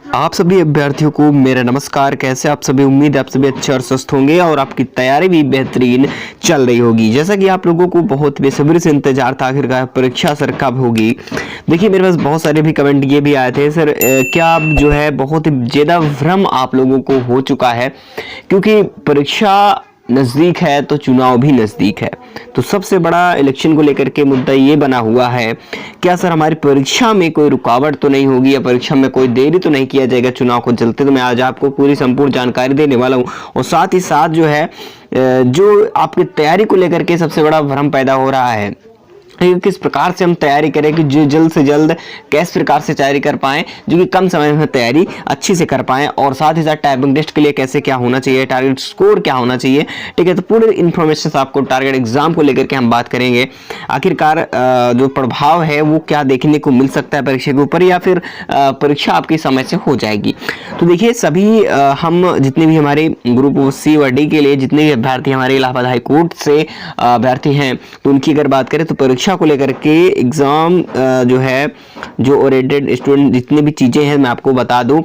आप सभी अभ्यर्थियों को मेरा नमस्कार। कैसे आप सभी? उम्मीद है आप सभी अच्छे और स्वस्थ होंगे और आपकी तैयारी भी बेहतरीन चल रही होगी। जैसा कि आप लोगों को बहुत बेसब्री से इंतजार था आखिरकार परीक्षा सर कब होगी। देखिए मेरे पास बहुत सारे भी कमेंट ये भी आए थे, सर क्या आप जो है बहुत ही ज़्यादा भ्रम आप लोगों को हो चुका है, क्योंकि परीक्षा नज़दीक है तो चुनाव भी नज़दीक है। तो सबसे बड़ा इलेक्शन को लेकर के मुद्दा ये बना हुआ है, क्या सर हमारी परीक्षा में कोई रुकावट तो नहीं होगी या परीक्षा में कोई देरी तो नहीं किया जाएगा चुनाव को चलते। तो मैं आज आपको पूरी संपूर्ण जानकारी देने वाला हूँ और साथ ही साथ जो है जो आपकी तैयारी को लेकर के सबसे बड़ा भ्रम पैदा हो रहा है, किस प्रकार से हम तैयारी करें कि जो जल्द से जल्द किस प्रकार से तैयारी कर पाएं, जो कि कम समय में तैयारी अच्छी से कर पाएं, और साथ ही साथ टाइपिंग टेस्ट के लिए कैसे क्या होना चाहिए, टारगेट स्कोर क्या होना चाहिए। ठीक है, तो पूरे इन्फॉर्मेशन आपको टारगेट एग्जाम को लेकर के हम बात करेंगे। आखिरकार जो प्रभाव है वो क्या देखने को मिल सकता है परीक्षा के ऊपर, या फिर परीक्षा आपकी समय से हो जाएगी। तो देखिए सभी हम जितने भी हमारे ग्रुप सी व डी के लिए जितने भी अभ्यर्थी हमारे इलाहाबाद हाई कोर्ट से अभ्यर्थी हैं, तो उनकी अगर बात करें तो परीक्षा को लेकर के एग्जाम जो है, जो ओरिएंटेड स्टूडेंट जितनी भी चीजें हैं मैं आपको बता दूं,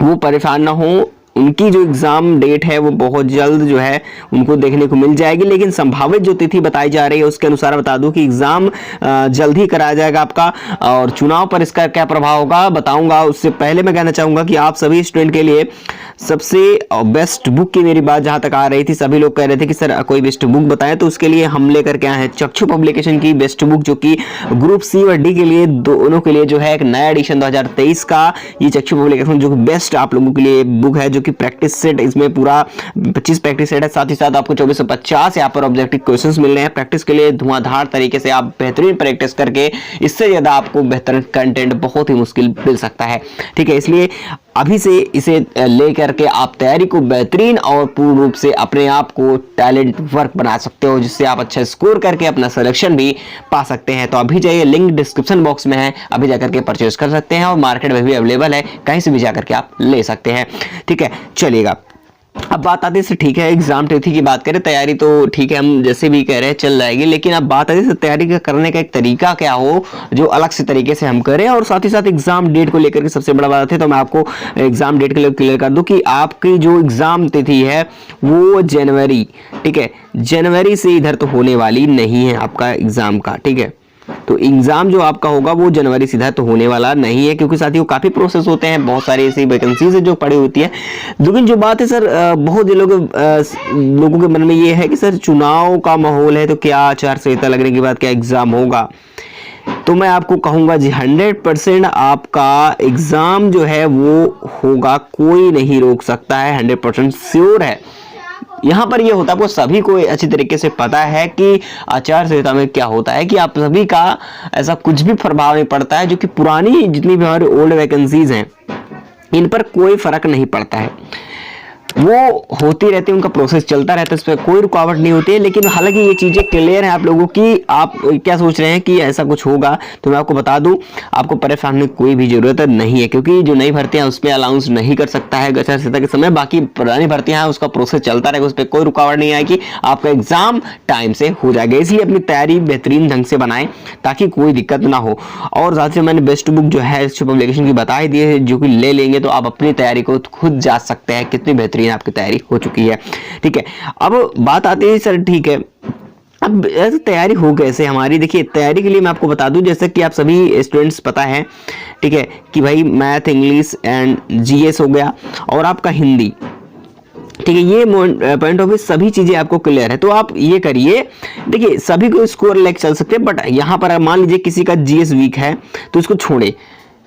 वो परेशान ना हो। उनकी जो एग्जाम डेट है वो बहुत जल्द जो है उनको देखने को मिल जाएगी, लेकिन संभावित जो तिथि बताई जा रही है उसके अनुसार बता दूं कि एग्जाम जल्द ही कराया जाएगा आपका, और चुनाव पर इसका क्या प्रभाव होगा बताऊंगा। उससे पहले मैं कहना चाहूंगा कि आप सभी स्टूडेंट के लिए सबसे बेस्ट बुक की मेरी बात जहां तक आ रही थी, सभी लोग कह रहे थे कि सर कोई बेस्ट बुक बताएं, तो उसके लिए हम लेकर के आए हैं चक्षु पब्लिकेशन की बेस्ट बुक, जो कि ग्रुप सी और डी के लिए दोनों के लिए जो है एक नया एडिशन 2023 का ये चक्षु पब्लिकेशन जो बेस्ट आप लोगों के लिए बुक है, जो कि प्रैक्टिस सेट, इसमें पूरा 25 प्रैक्टिस सेट है। साथ ही साथ आपको 2450 यहाँ पर ऑब्जेक्टिव क्वेश्चंस मिल रहे हैं प्रैक्टिस के लिए धुआंधार तरीके से। आप बेहतरीन प्रैक्टिस करके इससे ज्यादा आपको बेहतर कंटेंट बहुत ही मुश्किल मिल सकता है। ठीक है, इसलिए अभी से इसे लेकर के आप तैयारी को बेहतरीन और पूर्ण रूप से अपने आप को टैलेंट वर्क बना सकते हो, जिससे आप अच्छा स्कोर करके अपना सिलेक्शन भी पा सकते हैं। तो अभी जाइए, लिंक डिस्क्रिप्शन बॉक्स में है, अभी जाकर के परचेज कर सकते हैं और मार्केट में भी अवेलेबल है, कहीं से भी जाकर के आप ले सकते हैं। ठीक है, चलिएगा अब बात आती है, ठीक है एग्जाम तिथि की बात करें, तैयारी तो ठीक है हम जैसे भी कह रहे हैं चल जाएगी, लेकिन अब बात आती है तैयारी करने का एक तरीका क्या हो जो अलग से तरीके से हम करें, और साथ ही साथ एग्जाम डेट को लेकर के सबसे बड़ा बात है। तो मैं आपको एग्जाम डेट के लिए क्लियर कर दूं कि आपकी जो एग्जाम तिथि है वो जनवरी, ठीक है, जनवरी से इधर तो होने वाली नहीं है आपका एग्जाम का। ठीक है, तो एग्जाम जो आपका होगा वो जनवरी सीधा तो होने वाला नहीं है, क्योंकि साथियों काफी प्रोसेस होते हैं, बहुत सारी ऐसी वैकेंसीज जो पड़ी होती है। लेकिन जो बात है सर, बहुत लोगों के मन में ये है कि सर चुनाव का माहौल है तो क्या आचार संहिता लगने के बाद क्या एग्जाम होगा। तो मैं आपको कहूंगा जी 100% आपका एग्जाम जो है वो होगा, कोई नहीं रोक सकता है, 100% श्योर है। यहाँ पर यह होता है, आपको सभी को अच्छी तरीके से पता है कि आचार संहिता में क्या होता है, कि आप सभी का ऐसा कुछ भी प्रभाव नहीं पड़ता है, जो कि पुरानी जितनी भी हमारी ओल्ड वैकेंसीज हैं इन पर कोई फर्क नहीं पड़ता है, वो होती रहती है, उनका प्रोसेस चलता रहता है, इस पर कोई रुकावट नहीं होती है। लेकिन हालांकि ये चीजें क्लियर है आप लोगों की, आप क्या सोच रहे हैं कि ऐसा कुछ होगा, तो मैं आपको बता दूं आपको परेशान होने की कोई भी जरूरत नहीं है, क्योंकि जो नई भर्तियां उसमें अलाउंस नहीं कर सकता है आचार संहिता के समय, बाकी पुरानी भर्तियां हैं उसका प्रोसेस चलता रहेगा, उस पर कोई रुकावट नहीं आएगी, आपका एग्जाम टाइम से हो जाएगा। इसलिए अपनी तैयारी बेहतरीन ढंग से बनाएं ताकि कोई दिक्कत ना हो। और साथ ही मैंने बेस्ट बुक जो है पब्लिकेशन की बता ही दी है, जो कि ले लेंगे तो आप अपनी तैयारी को खुद जांच सकते हैं कितनी बेहतरीन आपकी तैयारी हो चुकी है। ठीक है, अब बात आती है सर, ठीक है अब तैयारी हो कैसे हमारी। देखिए तैयारी के लिए मैं आपको बता दूं, जैसे कि आप सभी स्टूडेंट्स पता है, ठीक है, कि भाई मैथ, इंग्लिश एंड जीएस हो गया और आपका हिंदी, ठीक है, ये पॉइंट ऑफ व्यू सभी चीजें आपको क्लियर है। तो आप ये करिए, देखिए सभी को स्कोर लेके चल सकते हैं, बट यहाँ पर मान लीजिए किसी का जीएस वीक है तो इसको छोड़े,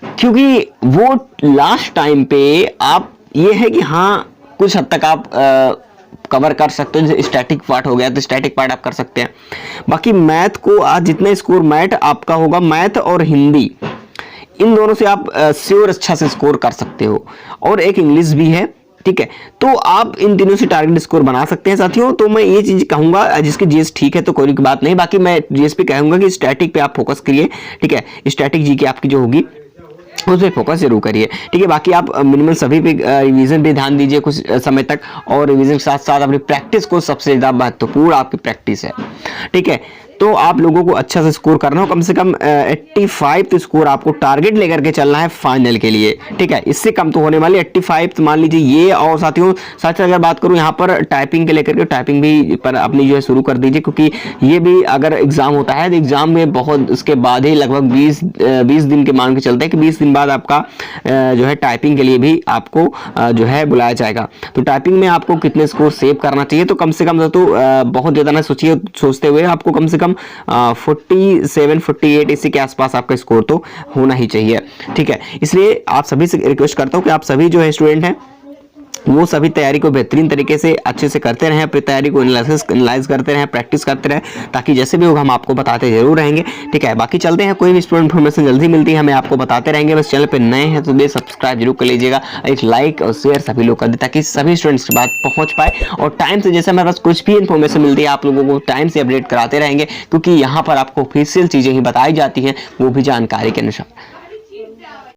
क्योंकि वो लास्ट टाइम पे आप ये है कि हाँ कुछ हद तक आप कवर कर सकते हो, जैसे स्टैटिक पार्ट हो गया तो स्टैटिक पार्ट आप कर सकते हैं। बाकी मैथ को आज जितना स्कोर मैथ आपका होगा, मैथ और हिंदी इन दोनों से आप श्योर अच्छा से स्कोर कर सकते हो, और एक इंग्लिश भी है। ठीक है, तो आप इन तीनों से टारगेट स्कोर बना सकते हैं साथियों। तो मैं ये चीज कहूंगा, जिसके जीएस ठीक है तो कोई बात नहीं, बाकी मैं जीएस पे कहूंगा कि स्टैटिक पे आप फोकस करिए। ठीक है, स्टैटिक जी की आपकी जो होगी उस पर फोकस जरूर करिए। ठीक है, बाकी आप मिनिमम सभी पे रिवीजन पे ध्यान दीजिए कुछ समय तक, और रिवीजन के साथ साथ अपनी प्रैक्टिस को, सबसे ज्यादा महत्वपूर्ण आपकी प्रैक्टिस है। ठीक है, तो आप लोगों को अच्छा से स्कोर करना हो, कम से कम 85 तो स्कोर आपको टारगेट लेकर के चलना है फाइनल के लिए, ठीक है। इससे कम तो होने वाली 85 तो मान लीजिए ये। और साथियों साथ अगर बात करूं यहाँ पर टाइपिंग के लेकर के, टाइपिंग भी पर अपनी जो है शुरू कर दीजिए, क्योंकि ये भी अगर एग्जाम होता है तो एग्जाम में बहुत उसके बाद ही लगभग 20 दिन के मान के चलते हैं कि 20 दिन बाद आपका जो है टाइपिंग के लिए भी आपको जो है बुलाया जाएगा। तो टाइपिंग में आपको कितने स्कोर सेव करना चाहिए, तो कम से कम तो बहुत ज़्यादा ना सोचते हुए आपको कम से कम 47 48 इसी के आसपास आपका स्कोर तो होना ही चाहिए, ठीक है। इसलिए आप सभी से रिक्वेस्ट करता हूँ कि आप सभी जो है स्टूडेंट हैं वो सभी तैयारी को बेहतरीन तरीके से अच्छे से करते रहें, अपनी तैयारी को एनालाइज करते रहें, प्रैक्टिस करते रहें, ताकि जैसे भी होगा हम आपको बताते जरूर रहेंगे, ठीक है। बाकी चलते हैं, कोई भी स्टूडेंट इन्फॉर्मेशन जल्दी मिलती है हमें आपको बताते रहेंगे। बस चैनल पे नए हैं तो दे सब्सक्राइब जरूर कर लीजिएगा, एक लाइक और शेयर सभी लोग कर दे ताकि सभी स्टूडेंट्स की बात पहुंच पाए। और टाइम से जैसे हमारे पास कुछ भी इन्फॉर्मेशन मिलती है आप लोगों को टाइम से अपडेट कराते रहेंगे, क्योंकि यहाँ पर आपको ऑफिशियल चीजें ही बताई जाती हैं, वो भी जानकारी के अनुसार।